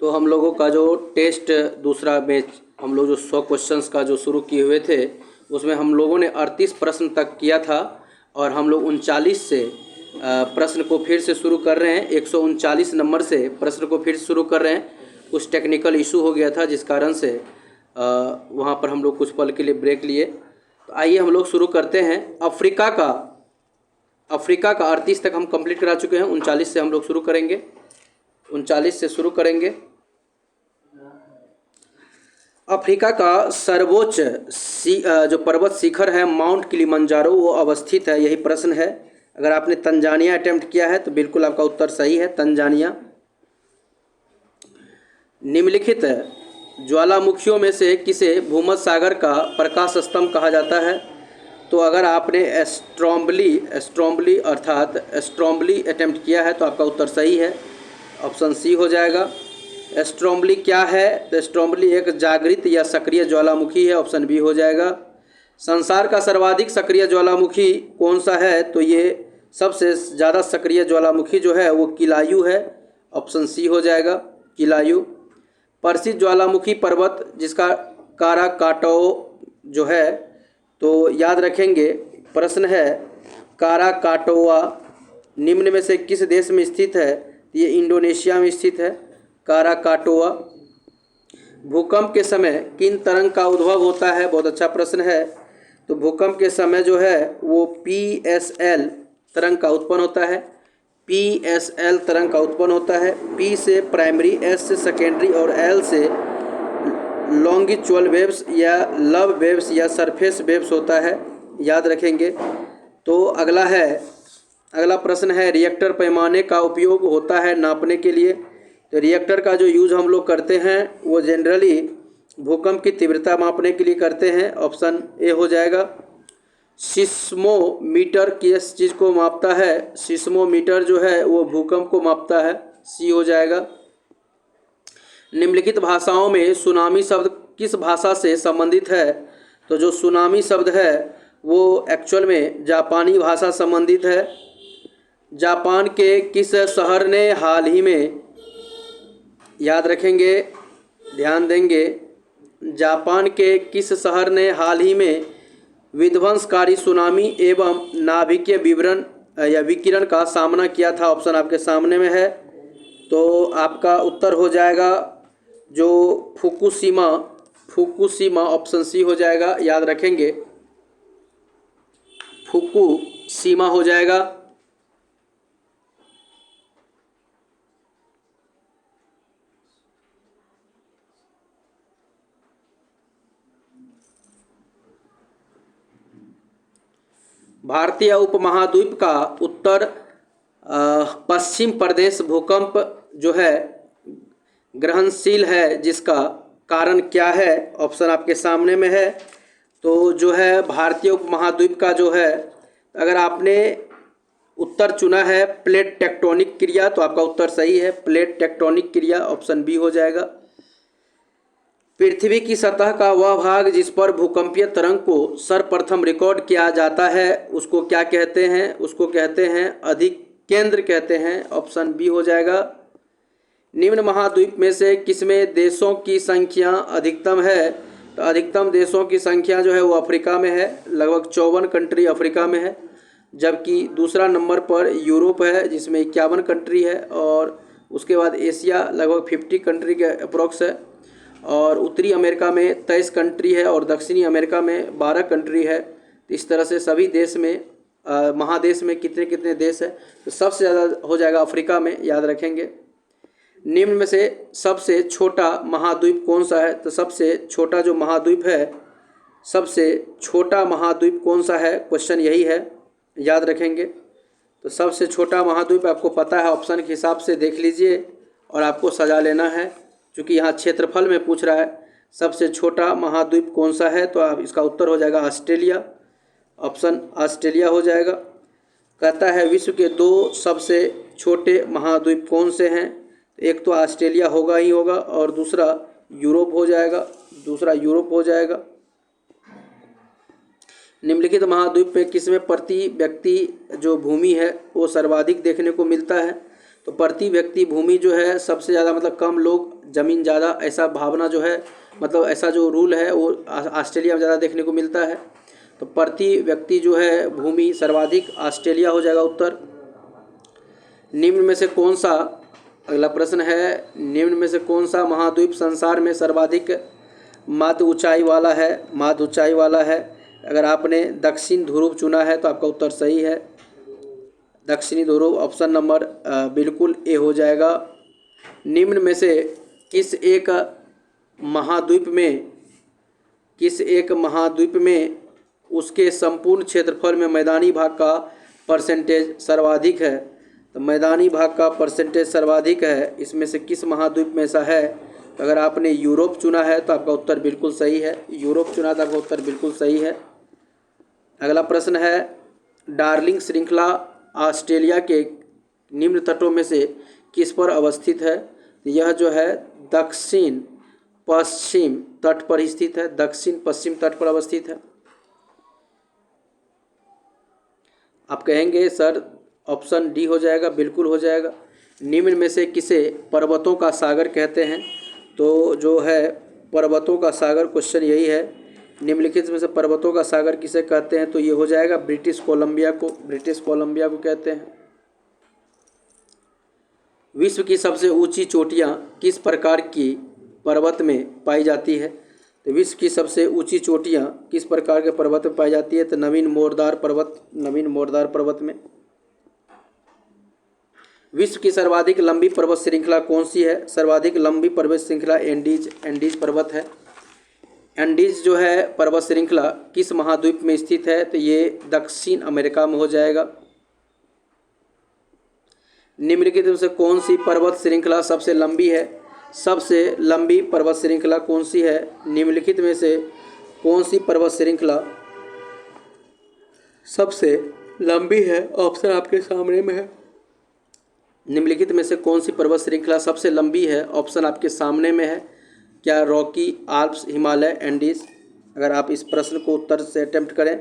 तो हम लोगों का जो टेस्ट दूसरा बैच हम लोग जो 100 क्वेश्चंस का जो शुरू किए हुए थे उसमें हम लोगों ने 38 प्रश्न तक किया था और हम लोग 39 से प्रश्न को फिर से शुरू कर रहे हैं। 139 नंबर से प्रश्न को फिर से शुरू कर रहे हैं। कुछ टेक्निकल इशू हो गया था जिस कारण से वहाँ पर हम लोग कुछ पल के लिए ब्रेक लिए। तो आइए हम लोग शुरू करते हैं। अफ्रीका का 38 तक हम कंप्लीट करा चुके हैं। 39 से हम लोग शुरू करेंगे। 39 से शुरू करेंगे। अफ्रीका का सर्वोच्च जो पर्वत शिखर है माउंट किलिमंजारो वो अवस्थित है, यही प्रश्न है। अगर आपने तंजानिया अटेम्प्ट किया है तो बिल्कुल आपका उत्तर सही है, तंजानिया। निम्नलिखित ज्वालामुखियों में से किसे भूमध्य सागर का प्रकाश स्तंभ कहा जाता है? तो अगर आपने एस्ट्रोम्बली अर्थात एस्ट्रोम्बली अटेम्प्ट किया है तो आपका उत्तर सही है, ऑप्शन सी हो जाएगा। एस्ट्रोम्बली क्या है? तो एस्ट्रोम्बली एक जागृत या सक्रिय ज्वालामुखी है, ऑप्शन बी हो जाएगा। संसार का सर्वाधिक सक्रिय ज्वालामुखी कौन सा है? तो ये सबसे ज़्यादा सक्रिय ज्वालामुखी जो है वो किलायू है, ऑप्शन सी हो जाएगा, किलायू। प्रसिद्ध ज्वालामुखी पर्वत जिसका काराकाटो जो है, तो याद रखेंगे प्रश्न है काराकाटोआ निम्न में से किस देश में स्थित है? ये इंडोनेशिया में स्थित है, काराकाटोआ। भूकंप के समय किन तरंग का उद्भव होता है? बहुत अच्छा प्रश्न है। तो भूकंप के समय जो है वो PSL तरंग का उत्पन्न होता है, PSL तरंग का उत्पन्न होता है। P से प्राइमरी, S से सेकेंडरी और L से लॉन्गिचुअल वेव्स या लव वेव्स या सरफेस वेव्स होता है, याद रखेंगे। तो अगला प्रश्न है रिएक्टर पैमाने का उपयोग होता है नापने के लिए। तो रिएक्टर का जो यूज़ हम लोग करते हैं वो जनरली भूकंप की तीव्रता मापने के लिए करते हैं, ऑप्शन ए हो जाएगा। सिस्मोमीटर किस चीज़ को मापता है? सिस्मोमीटर जो है वो भूकंप को मापता है, सी हो जाएगा। निम्नलिखित भाषाओं में सुनामी शब्द किस भाषा से संबंधित है? तो जो सुनामी शब्द है वो एक्चुअल में जापानी भाषा संबंधित है। जापान के किस शहर ने हाल ही में, याद रखेंगे, ध्यान देंगे, जापान के किस शहर ने हाल ही में विध्वंसकारी सुनामी एवं नाभिकीय विकिरण का सामना किया था? ऑप्शन आपके सामने में है। तो आपका उत्तर हो जाएगा जो फुकुशिमा, ऑप्शन सी हो जाएगा, याद रखेंगे, फुकुशिमा हो जाएगा। भारतीय उपमहाद्वीप का उत्तर पश्चिम प्रदेश भूकंप जो है ग्रहणशील है, जिसका कारण क्या है? ऑप्शन आपके सामने में है। तो जो है भारतीय उपमहाद्वीप का जो है, अगर आपने उत्तर चुना है प्लेट टेक्टोनिक क्रिया तो आपका उत्तर सही है, प्लेट टेक्टोनिक क्रिया, ऑप्शन बी हो जाएगा। पृथ्वी की सतह का वह भाग जिस पर भूकंपीय तरंग को सर्वप्रथम रिकॉर्ड किया जाता है उसको क्या कहते हैं? उसको कहते हैं अधिकेंद्र कहते हैं, ऑप्शन बी हो जाएगा। निम्न महाद्वीप में से किसमें देशों की संख्या अधिकतम है? तो अधिकतम देशों की संख्या जो है वो अफ्रीका में है, लगभग 54 कंट्री अफ्रीका में है। जबकि दूसरा नंबर पर यूरोप है जिसमें 51 कंट्री है, और उसके बाद एशिया लगभग 50 कंट्री के अप्रोक्स है, और उत्तरी अमेरिका में 23 कंट्री है और दक्षिणी अमेरिका में 12 कंट्री है। तो इस तरह से सभी देश में महादेश में कितने कितने देश है, तो सबसे ज़्यादा हो जाएगा अफ्रीका में, याद रखेंगे। निम्न में से सबसे छोटा महाद्वीप कौन सा है? तो सबसे छोटा जो महाद्वीप है, सबसे छोटा महाद्वीप कौन सा है, क्वेश्चन यही है, याद रखेंगे। तो सबसे छोटा महाद्वीप आपको पता है, ऑप्शन के हिसाब से देख लीजिए और आपको सजा लेना है, क्योंकि यहाँ क्षेत्रफल में पूछ रहा है सबसे छोटा महाद्वीप कौन सा है। तो आप इसका उत्तर हो जाएगा ऑस्ट्रेलिया, ऑप्शन ऑस्ट्रेलिया हो जाएगा। कहता है विश्व के 2 सबसे छोटे महाद्वीप कौन से हैं? एक तो ऑस्ट्रेलिया होगा ही होगा और दूसरा यूरोप हो जाएगा, निम्नलिखित महाद्वीप में किसमें प्रति व्यक्ति जो भूमि है वो सर्वाधिक देखने को मिलता है? तो प्रति व्यक्ति भूमि जो है सबसे ज़्यादा मतलब कम लोग ज़मीन ज़्यादा, ऐसा भावना जो है मतलब ऐसा जो रूल है वो ऑस्ट्रेलिया में ज़्यादा देखने को मिलता है। तो प्रति व्यक्ति जो है भूमि सर्वाधिक ऑस्ट्रेलिया हो जाएगा उत्तर। निम्न में से कौन सा, अगला प्रश्न है, निम्न में से कौन सा महाद्वीप संसार में सर्वाधिक मध्य ऊंचाई वाला है? मध्य ऊंचाई वाला है। अगर आपने दक्षिण ध्रुव चुना है तो आपका उत्तर सही है, दक्षिणी ध्रुव, ऑप्शन नंबर बिल्कुल ए हो जाएगा। निम्न में से किस एक महाद्वीप में उसके संपूर्ण क्षेत्रफल में मैदानी भाग का परसेंटेज सर्वाधिक है? तो मैदानी भाग का परसेंटेज सर्वाधिक है, इसमें से किस महाद्वीप में ऐसा है? तो अगर आपने यूरोप चुना है तो आपका उत्तर बिल्कुल सही है, यूरोप चुना तो आपका उत्तर बिल्कुल सही है। अगला प्रश्न है, डार्लिंग श्रृंखला ऑस्ट्रेलिया के निम्न तटों में से किस पर अवस्थित है? यह जो है दक्षिण पश्चिम तट पर स्थित है, दक्षिण पश्चिम तट पर अवस्थित है। आप कहेंगे सर ऑप्शन डी हो जाएगा, बिल्कुल हो जाएगा। निम्न में से किसे पर्वतों का सागर कहते हैं? तो जो है पर्वतों का सागर, क्वेश्चन यही है, निम्नलिखित में से पर्वतों का सागर किसे कहते हैं? तो ये हो जाएगा ब्रिटिश कोलंबिया को, ब्रिटिश कोलंबिया को कहते हैं। विश्व की सबसे ऊंची चोटियां किस प्रकार की पर्वत में पाई जाती है? तो विश्व की सबसे ऊंची चोटियां किस प्रकार के पर्वत में पाई जाती है? तो नवीन मोरदार पर्वत में। विश्व की सर्वाधिक लंबी पर्वत श्रृंखला कौन सी है? सर्वाधिक लंबी पर्वत श्रृंखला एंडीज पर्वत है। एंडीज जो है पर्वत श्रृंखला किस महाद्वीप में स्थित है? तो ये दक्षिण अमेरिका में हो जाएगा। निम्नलिखित में से कौन सी पर्वत श्रृंखला सबसे लंबी है? सबसे लंबी पर्वत श्रृंखला कौन सी है? निम्नलिखित में से कौन सी पर्वत श्रृंखला सबसे लंबी है? ऑप्शन आपके सामने में है। निम्नलिखित में से कौन सी पर्वत श्रृंखला सबसे लंबी है? ऑप्शन आपके सामने में है। क्या रॉकी, आल्प्स, हिमालय, एंडीज? अगर आप इस प्रश्न को उत्तर से अटेम्प्ट करें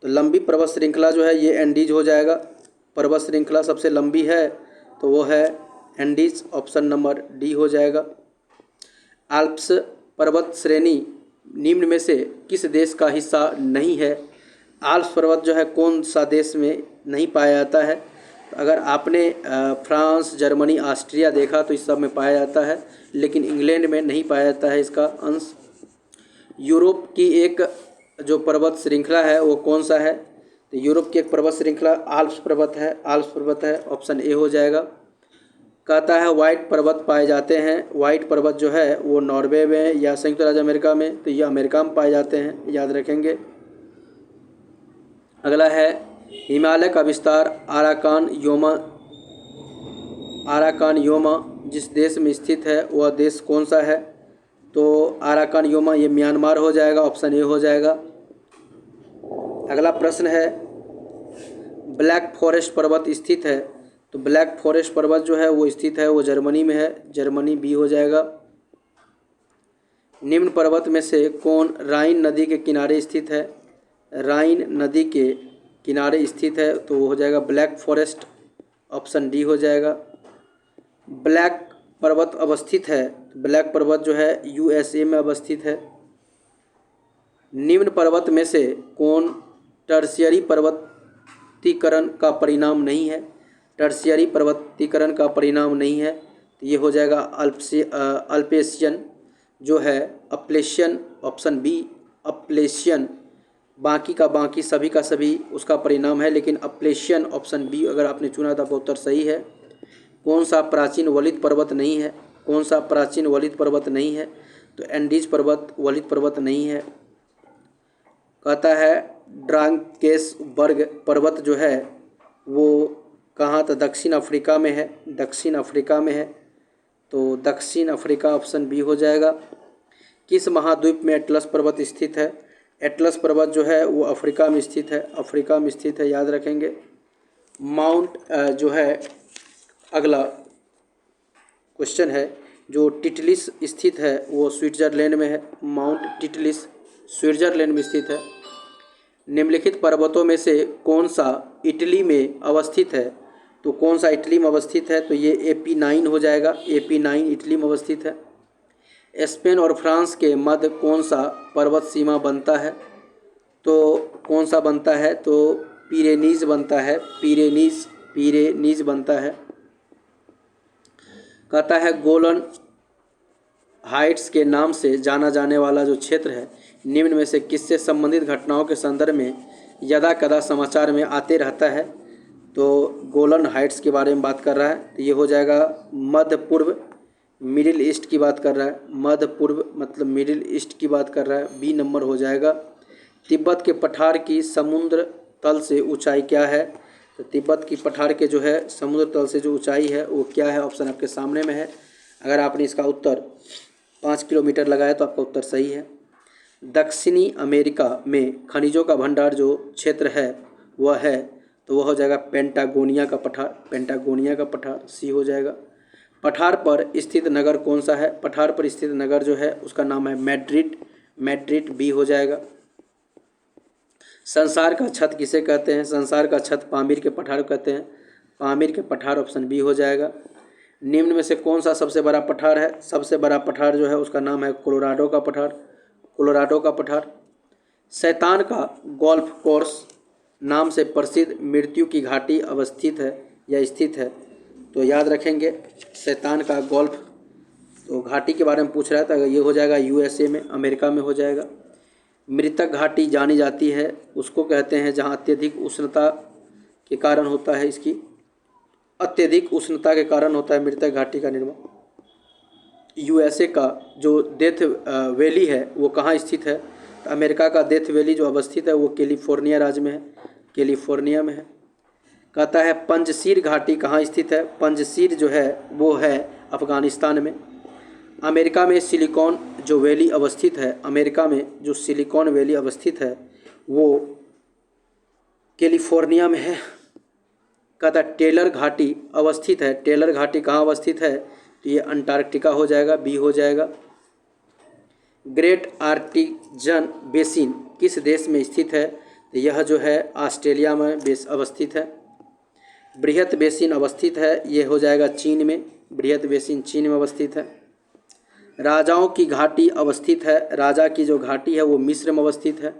तो लंबी पर्वत श्रृंखला जो है ये एंडीज हो जाएगा। पर्वत श्रृंखला सबसे लंबी है तो वो है एंडीज, ऑप्शन नंबर डी हो जाएगा। आल्प्स पर्वत श्रेणी निम्न में से किस देश का हिस्सा नहीं है? आल्प्स पर्वत जो है कौन सा देश में नहीं पाया जाता है? अगर आपने फ्रांस, जर्मनी, ऑस्ट्रिया देखा तो इस सब में पाया जाता है, लेकिन इंग्लैंड में नहीं पाया जाता है इसका अंश। यूरोप की एक जो पर्वत श्रृंखला है वो कौन सा है? तो यूरोप की एक पर्वत श्रृंखला आल्प्स पर्वत है, ऑप्शन ए हो जाएगा। कहता है व्हाइट पर्वत पाए जाते हैं। व्हाइट पर्वत जो है वो नॉर्वे में या संयुक्त राज्य अमेरिका में, तो ये अमेरिका में पाए जाते हैं, याद रखेंगे। अगला है हिमालय का विस्तार आराकान योमा जिस देश में स्थित है वह देश कौन सा है? तो आराकान योमा ये म्यांमार हो जाएगा, ऑप्शन ए हो जाएगा। अगला प्रश्न है ब्लैक फॉरेस्ट पर्वत स्थित है, तो ब्लैक फॉरेस्ट पर्वत जो है वो स्थित है वो जर्मनी में है, जर्मनी बी हो जाएगा। निम्न पर्वत में से कौन राइन नदी के किनारे स्थित है? राइन नदी के किनारे स्थित है तो वो हो जाएगा ब्लैक फॉरेस्ट, ऑप्शन डी हो जाएगा। ब्लैक पर्वत अवस्थित है, ब्लैक पर्वत जो है यूएसए में अवस्थित है। निम्न पर्वत में से कौन टर्शियरी पर्वतीकरण का परिणाम नहीं है? टर्शियरी पर्वतीकरण का परिणाम नहीं है तो ये हो जाएगा अल्पेशियन जो है अप्लेशियन, ऑप्शन बी अप्लेशियन। बाकी का बाकी, सभी का सभी उसका परिणाम है, लेकिन अप्लेशियन ऑप्शन बी अगर आपने चुना तो आपका उत्तर सही है। कौन सा प्राचीन वलित पर्वत नहीं है? कौन सा प्राचीन वलित पर्वत नहीं है? तो एंडीज पर्वत वलित पर्वत नहीं है। कहता है ड्रांकेसबर्ग पर्वत जो है वो कहाँ? तो दक्षिण अफ्रीका में है, दक्षिण अफ्रीका में है, तो दक्षिण अफ्रीका ऑप्शन बी हो जाएगा। किस महाद्वीप में एटलस पर्वत स्थित है? एटलस पर्वत जो है वो अफ्रीका में स्थित है, अफ्रीका में स्थित है, याद रखेंगे। माउंट जो है अगला क्वेश्चन है जो टिटलिस स्थित है वो स्विट्जरलैंड में है, माउंट टिटलिस स्विट्जरलैंड में स्थित है। निम्नलिखित पर्वतों में से कौन सा इटली में अवस्थित है? तो कौन सा इटली में अवस्थित है? तो ये AP9 हो जाएगा। AP9 इटली में अवस्थित है। स्पेन और फ्रांस के मध्य कौन सा पर्वत सीमा बनता है? तो कौन सा बनता है? तो पिरेनीज बनता है। पिरेनीज बनता है। कहता है गोलन हाइट्स के नाम से जाना जाने वाला जो क्षेत्र है निम्न में से किससे संबंधित घटनाओं के संदर्भ में यदा कदा समाचार में आते रहता है? तो गोलन हाइट्स के बारे में बात कर रहा है। तो ये हो जाएगा मध्य पूर्व, मिडिल ईस्ट की बात कर रहा है। मध्य पूर्व मतलब मिडिल ईस्ट की बात कर रहा है। बी नंबर हो जाएगा। तिब्बत के पठार की समुद्र तल से ऊंचाई क्या है? तो तिब्बत की पठार के जो है समुद्र तल से जो ऊंचाई है वो क्या है? ऑप्शन आपके सामने में है। अगर आपने इसका उत्तर 5 किलोमीटर लगाया तो आपका उत्तर सही है। दक्षिणी अमेरिका में खनिजों का भंडार जो क्षेत्र है वह है, तो वह हो जाएगा पेंटागोनिया का पठार। पेंटागोनिया का पठार सी हो जाएगा। पठार पर स्थित नगर कौन सा है? पठार पर स्थित नगर जो है उसका नाम है मैड्रिड। मैड्रिड बी हो जाएगा। संसार का छत किसे कहते हैं? संसार का छत पामीर के पठार कहते हैं। पामीर के पठार ऑप्शन बी हो जाएगा। निम्न में से कौन सा सबसे बड़ा पठार है? सबसे बड़ा पठार जो है उसका नाम है कोलोराडो का पठार। कोलोराडो का पठार। शैतान का गोल्फ कोर्स नाम से प्रसिद्ध मृत्यु की घाटी अवस्थित है या स्थित है? तो याद रखेंगे शैतान का गोल्फ, तो घाटी के बारे में पूछ रहा था। ये हो जाएगा USA में, अमेरिका में हो जाएगा। मृतक घाटी जानी जाती है उसको कहते हैं जहाँ अत्यधिक उष्णता के कारण होता है, इसकी अत्यधिक उष्णता के कारण होता है मृतक घाटी का निर्माण। USA का जो डेथ वैली है वो कहाँ स्थित है? तो अमेरिका का डेथ वैली जो अवस्थित है वो कैलिफोर्निया राज्य में है। कैलिफोर्निया में है। कहता है पंजशीर घाटी कहाँ स्थित है? पंजशीर जो है वो है अफगानिस्तान में। अमेरिका में सिलिकॉन जो वैली अवस्थित है, अमेरिका में जो सिलिकॉन वैली अवस्थित है वो कैलिफोर्निया में है। कहता है टेलर घाटी अवस्थित है। टेलर घाटी कहाँ अवस्थित है? तो ये अंटार्कटिका हो जाएगा, बी हो जाएगा। ग्रेट आर्टिजन बेसिन किस देश में स्थित है? तो यह जो है ऑस्ट्रेलिया में अवस्थित है। बृहत बेसिन अवस्थित है, ये हो जाएगा चीन में। बृहत बेसिन चीन में अवस्थित है। राजाओं की घाटी अवस्थित है। राजा की जो घाटी है वो मिस्र में अवस्थित है।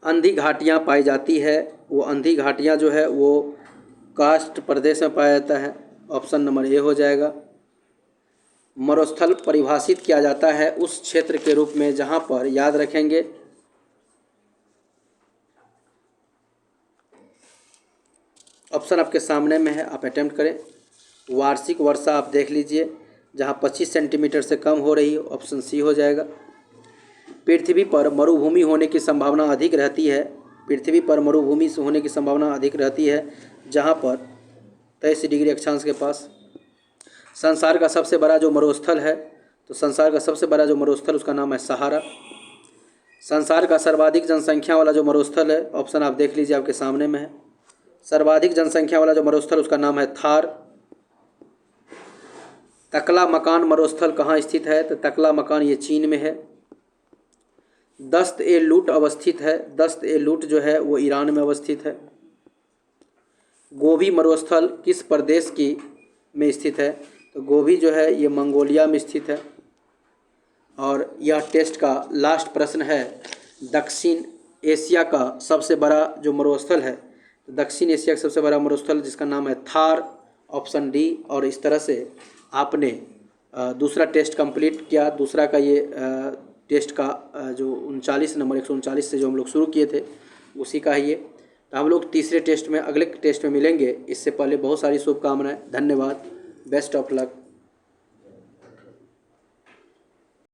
अंधी घाटियाँ पाई जाती है, वो अंधी घाटियाँ जो है वो कास्ट प्रदेश में पाया जाता है। ऑप्शन नंबर ए हो जाएगा। मरुस्थल परिभाषित किया जाता है उस क्षेत्र के रूप में जहाँ पर, याद रखेंगे, ऑप्शन आपके सामने में है, आप अटेम्प्ट करें। वार्षिक वर्षा आप देख लीजिए जहाँ 25 सेंटीमीटर से कम हो रही है, ऑप्शन सी हो जाएगा। पृथ्वी पर मरुभूमि होने की संभावना अधिक रहती है। पृथ्वी पर मरुभूमि होने की संभावना अधिक रहती है जहाँ पर 23 डिग्री अक्षांश के पास। संसार का सबसे बड़ा जो मरुस्थल है, तो संसार का सबसे बड़ा जो मरुस्थल उसका नाम है सहारा। संसार का सर्वाधिक जनसंख्या वाला जो मरुस्थल है, ऑप्शन आप देख लीजिए आपके सामने में है। सर्वाधिक जनसंख्या वाला जो मरुस्थल उसका नाम है थार। तकला मकान मरुस्थल कहाँ स्थित है? तो तकला मकान ये चीन में है। दस्त ए लूट अवस्थित है। दस्त ए लूट जो है वो ईरान में अवस्थित है। गोबी मरुस्थल किस प्रदेश की में स्थित है? तो गोबी जो है ये मंगोलिया में स्थित है। और यह टेस्ट का लास्ट प्रश्न है, दक्षिण एशिया का सबसे बड़ा जो मरुस्थल है, तो दक्षिण एशिया का सबसे बड़ा मरुस्थल जिसका नाम है थार, ऑप्शन डी। और इस तरह से आपने दूसरा टेस्ट कंप्लीट किया। दूसरा का ये टेस्ट का जो 39 नंबर 139 से जो हम लोग शुरू किए थे उसी का ही ये। तो हम लोग तीसरे टेस्ट में, अगले टेस्ट में मिलेंगे। इससे पहले बहुत सारी शुभकामनाएं। धन्यवाद। Best of luck.